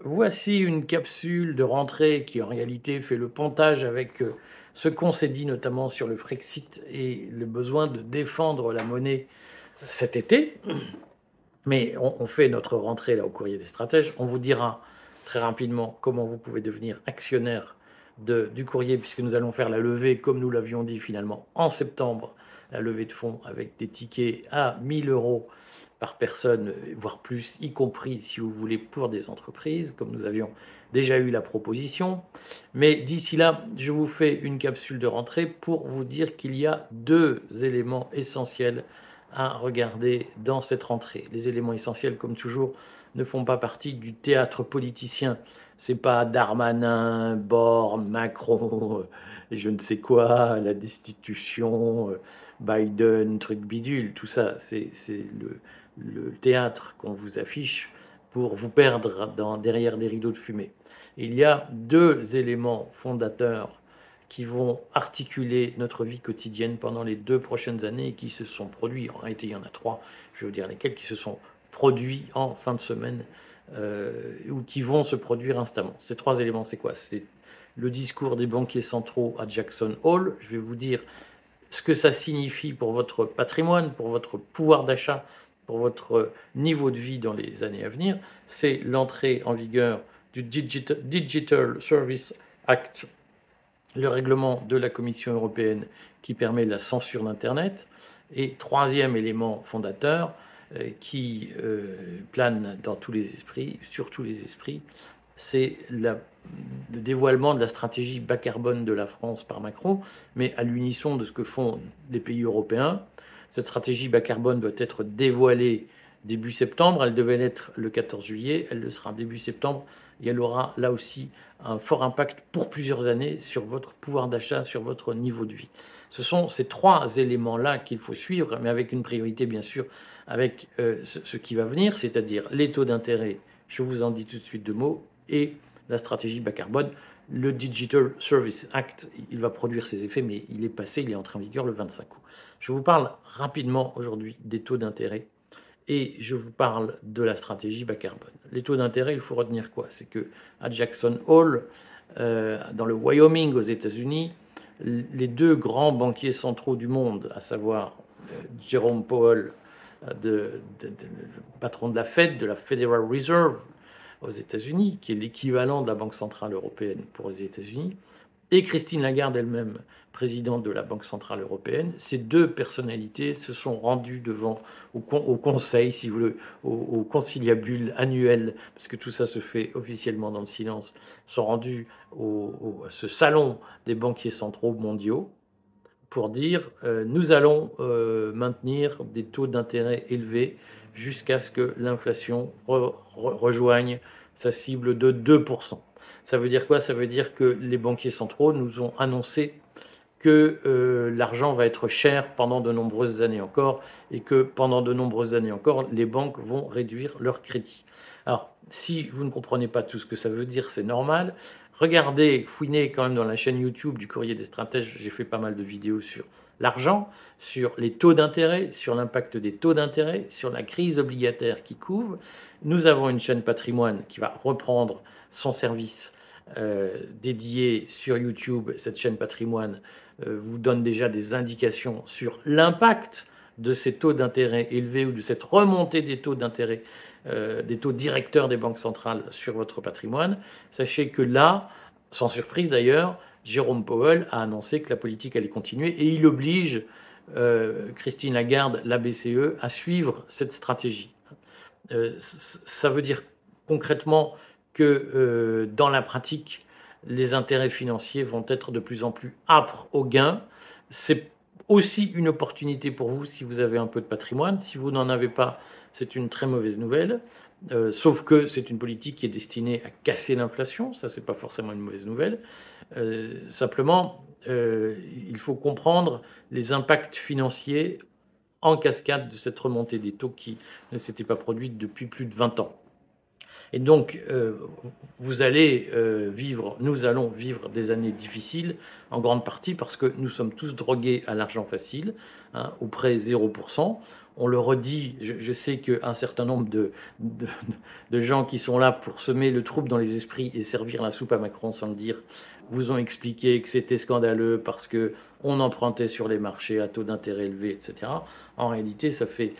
Voici une capsule de rentrée qui en réalité fait le pontage avec ce qu'on s'est dit notamment sur le Frexit et le besoin de défendre la monnaie cet été. Mais on fait notre rentrée là au courrier des stratèges. On vous dira très rapidement comment vous pouvez devenir actionnaire du courrier, puisque nous allons faire la levée, comme nous l'avions dit finalement, en septembre, la levée de fonds avec des tickets à 1000 euros par personne, voire plus, y compris si vous voulez pour des entreprises, comme nous avions déjà eu la proposition. Mais d'ici là, je vous fais une capsule de rentrée pour vous dire qu'il y a deux éléments essentiels à regarder dans cette rentrée. Les éléments essentiels, comme toujours, ne font pas partie du théâtre politicien. C'est pas Darmanin, Borne, Macron, je ne sais quoi, la destitution, Biden, truc bidule, tout ça, c'est le théâtre qu'on vous affiche pour vous perdre derrière des rideaux de fumée. Il y a deux éléments fondateurs qui vont articuler notre vie quotidienne pendant les 2 prochaines années et qui se sont produits, en réalité il y en a 3, je vais vous dire lesquels, qui se sont produits en fin de semaine ou qui vont se produire instamment. Ces 3 éléments, c'est quoi? C'est le discours des banquiers centraux à Jackson Hole. Je vais vous dire ce que ça signifie pour votre patrimoine, pour votre pouvoir d'achat, pour votre niveau de vie dans les années à venir. C'est l'entrée en vigueur du Digital Service Act, le règlement de la Commission européenne qui permet la censure d'Internet. Et troisième élément fondateur qui plane dans tous les esprits, sur tous les esprits, c'est le dévoilement de la stratégie bas carbone de la France par Macron, mais à l'unisson de ce que font les pays européens. Cette stratégie bas carbone doit être dévoilée début septembre, elle devait l'être le 14 juillet, elle le sera début septembre, et elle aura là aussi un fort impact pour plusieurs années sur votre pouvoir d'achat, sur votre niveau de vie. Ce sont ces 3 éléments-là qu'il faut suivre, mais avec une priorité bien sûr, avec ce qui va venir, c'est-à-dire les taux d'intérêt, je vous en dis tout de suite 2 mots, et la stratégie bas carbone. Le Digital Service Act, il va produire ses effets, mais il est passé, il est entré en vigueur le 25 août. Je vous parle rapidement aujourd'hui des taux d'intérêt et je vous parle de la stratégie bas carbone. Les taux d'intérêt, il faut retenir quoi? C'est que à Jackson Hole, dans le Wyoming aux États-Unis, les 2 grands banquiers centraux du monde, à savoir Jerome Powell, le patron de la Fed, de la Federal Reserve aux États-Unis, qui est l'équivalent de la Banque centrale européenne pour les États-Unis, et Christine Lagarde elle-même, présidente de la Banque centrale européenne. Ces 2 personnalités se sont rendues devant au conseil, si vous voulez, au conciliabule annuel, parce que tout ça se fait officiellement dans le silence, sont rendues à ce salon des banquiers centraux mondiaux pour dire nous allons maintenir des taux d'intérêt élevés jusqu'à ce que l'inflation rejoigne sa cible de 2%. Ça veut dire quoi? Ça veut dire que les banquiers centraux nous ont annoncé que l'argent va être cher pendant de nombreuses années encore et que pendant de nombreuses années encore, les banques vont réduire leur crédit. Alors, si vous ne comprenez pas tout ce que ça veut dire, c'est normal. Regardez, fouinez quand même dans la chaîne YouTube du Courrier des Stratèges, j'ai fait pas mal de vidéos sur l'argent, sur les taux d'intérêt, sur l'impact des taux d'intérêt, sur la crise obligataire qui couvre. Nous avons une chaîne patrimoine qui va reprendre son service dédié sur YouTube. Cette chaîne patrimoine vous donne déjà des indications sur l'impact de ces taux d'intérêt élevés ou de cette remontée des taux d'intérêt, des taux directeurs des banques centrales sur votre patrimoine. Sachez que là, sans surprise d'ailleurs, Jérôme Powell a annoncé que la politique allait continuer et il oblige Christine Lagarde, la BCE, à suivre cette stratégie. Ça veut dire concrètement que dans la pratique, les intérêts financiers vont être de plus en plus âpres au gain. C'est aussi une opportunité pour vous si vous avez un peu de patrimoine. Si vous n'en avez pas, c'est une très mauvaise nouvelle. Sauf que c'est une politique qui est destinée à casser l'inflation, ça c'est pas forcément une mauvaise nouvelle. Simplement, il faut comprendre les impacts financiers en cascade de cette remontée des taux qui ne s'était pas produite depuis plus de 20 ans. Et donc, vous allez nous allons vivre des années difficiles, en grande partie parce que nous sommes tous drogués à l'argent facile, hein, au prêt 0%. On le redit, je sais qu'un certain nombre de, de gens qui sont là pour semer le trouble dans les esprits et servir la soupe à Macron sans le dire, vous ont expliqué que c'était scandaleux parce que on empruntait sur les marchés à taux d'intérêt élevés, etc. En réalité, ça fait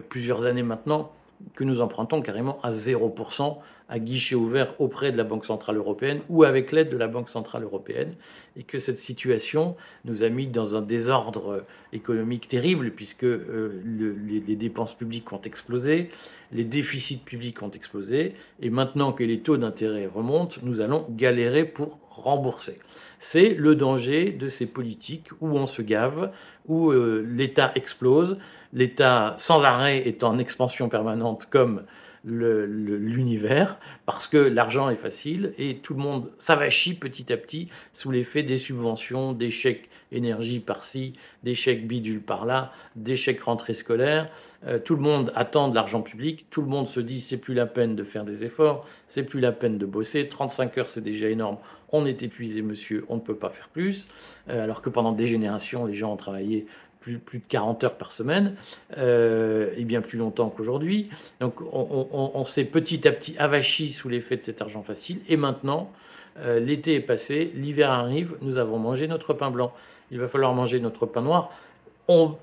plusieurs années maintenant que nous empruntons carrément à 0%, à guichet ouvert auprès de la Banque Centrale Européenne ou avec l'aide de la Banque Centrale Européenne, et que cette situation nous a mis dans un désordre économique terrible, puisque les dépenses publiques ont explosé, les déficits publics ont explosé, et maintenant que les taux d'intérêt remontent, nous allons galérer pour rembourser. C'est le danger de ces politiques où on se gave, où l'État explose, l'État sans arrêt est en expansion permanente comme l'univers, parce que l'argent est facile et tout le monde s'avachit petit à petit sous l'effet des subventions, des chèques énergie par-ci, des chèques bidule par-là, des chèques rentrée scolaire. Tout le monde attend de l'argent public, tout le monde se dit c'est plus la peine de faire des efforts, c'est plus la peine de bosser, 35 heures c'est déjà énorme, on est épuisé monsieur, on ne peut pas faire plus, alors que pendant des générations les gens ont travaillé plus de 40 heures par semaine, et bien plus longtemps qu'aujourd'hui. Donc on s'est petit à petit avachi sous l'effet de cet argent facile, et maintenant, l'été est passé, l'hiver arrive, nous avons mangé notre pain blanc. Il va falloir manger notre pain noir.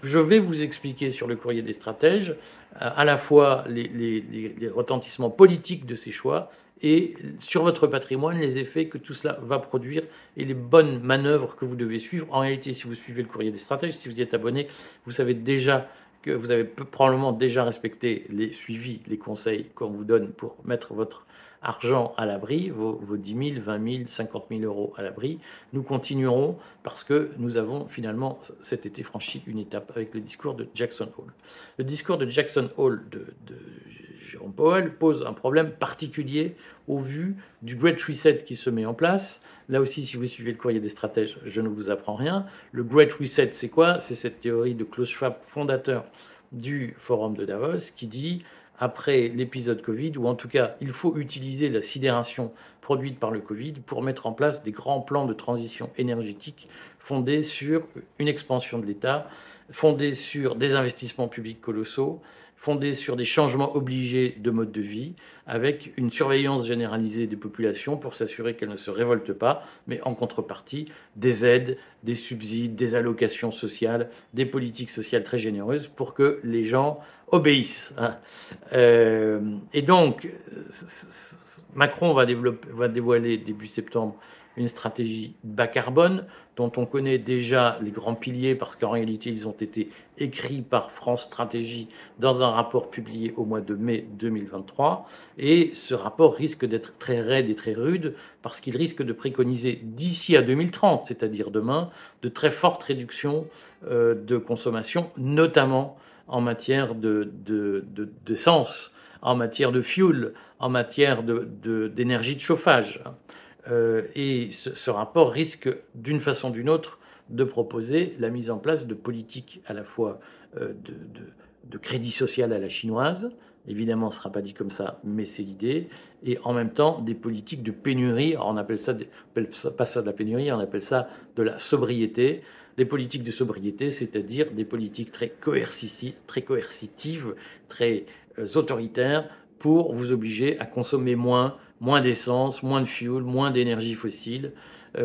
Je vais vous expliquer sur le courrier des stratèges à la fois les retentissements politiques de ces choix et sur votre patrimoine les effets que tout cela va produire et les bonnes manœuvres que vous devez suivre. En réalité, si vous suivez le courrier des stratèges, si vous y êtes abonné, vous savez déjà que vous avez probablement déjà respecté les suivis, les conseils qu'on vous donne pour mettre votre argent à l'abri, vos 10 000, 20 000, 50 000 euros à l'abri. Nous continuerons parce que nous avons finalement cet été franchi une étape avec le discours de Jackson Hole. Le discours de Jackson Hole de Jérôme Powell pose un problème particulier au vu du Great Reset qui se met en place. Là aussi, si vous suivez le courrier des stratèges, je ne vous apprends rien. Le Great Reset, c'est quoi? C'est cette théorie de Klaus Schwab, fondateur du Forum de Davos, qui dit après l'épisode Covid, ou en tout cas, il faut utiliser la sidération produite par le Covid pour mettre en place des grands plans de transition énergétique fondés sur une expansion de l'État, fondés sur des investissements publics colossaux, fondés sur des changements obligés de mode de vie, avec une surveillance généralisée des populations pour s'assurer qu'elles ne se révoltent pas, mais en contrepartie, des aides, des subsides, des allocations sociales, des politiques sociales très généreuses pour que les gens obéissent. Et donc, Macron va dévoiler début septembre une stratégie bas carbone dont on connaît déjà les grands piliers parce qu'en réalité ils ont été écrits par France Stratégie dans un rapport publié au mois de mai 2023, et ce rapport risque d'être très raide et très rude parce qu'il risque de préconiser d'ici à 2030, c'est-à-dire demain, de très fortes réductions de consommation, notamment en matière d'essence, en matière de fuel, en matière d'énergie de chauffage. Et ce rapport risque, d'une façon ou d'une autre, de proposer la mise en place de politiques à la fois de crédit social à la chinoise, évidemment ce ne sera pas dit comme ça, mais c'est l'idée, et en même temps des politiques de pénurie. Alors on appelle ça pas ça de la pénurie, on appelle ça de la sobriété. Des politiques de sobriété, c'est-à-dire des politiques très coercitives, très autoritaires, pour vous obliger à consommer moins d'essence, moins de fuel, moins d'énergie fossile,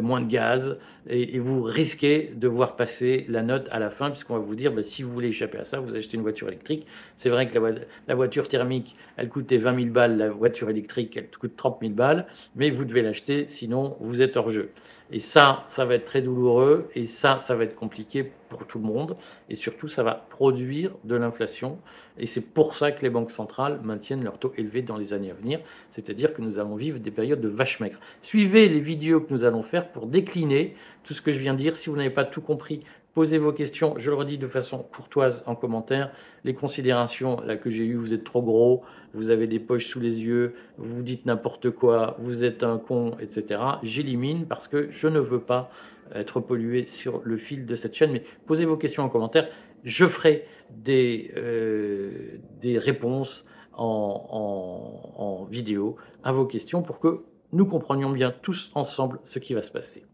moins de gaz, et vous risquez de voir passer la note à la fin, puisqu'on va vous dire, si vous voulez échapper à ça, vous achetez une voiture électrique. C'est vrai que la voiture thermique, elle coûtait 20 000 balles, la voiture électrique, elle coûte 30 000 balles, mais vous devez l'acheter, sinon vous êtes hors jeu. Et ça va être très douloureux, et ça va être compliqué pour tout le monde, et surtout ça va produire de l'inflation, et c'est pour ça que les banques centrales maintiennent leurs taux élevés dans les années à venir, c'est-à-dire que nous allons vivre des périodes de vache maigre. Suivez les vidéos que nous allons faire pour décliner tout ce que je viens de dire. Si vous n'avez pas tout compris, posez vos questions, je le redis de façon courtoise en commentaire. Les considérations là que j'ai eues, vous êtes trop gros, vous avez des poches sous les yeux, vous dites n'importe quoi, vous êtes un con, etc. J'élimine parce que je ne veux pas être pollué sur le fil de cette chaîne. Mais posez vos questions en commentaire, je ferai des réponses en vidéo à vos questions pour que nous comprenions bien tous ensemble ce qui va se passer.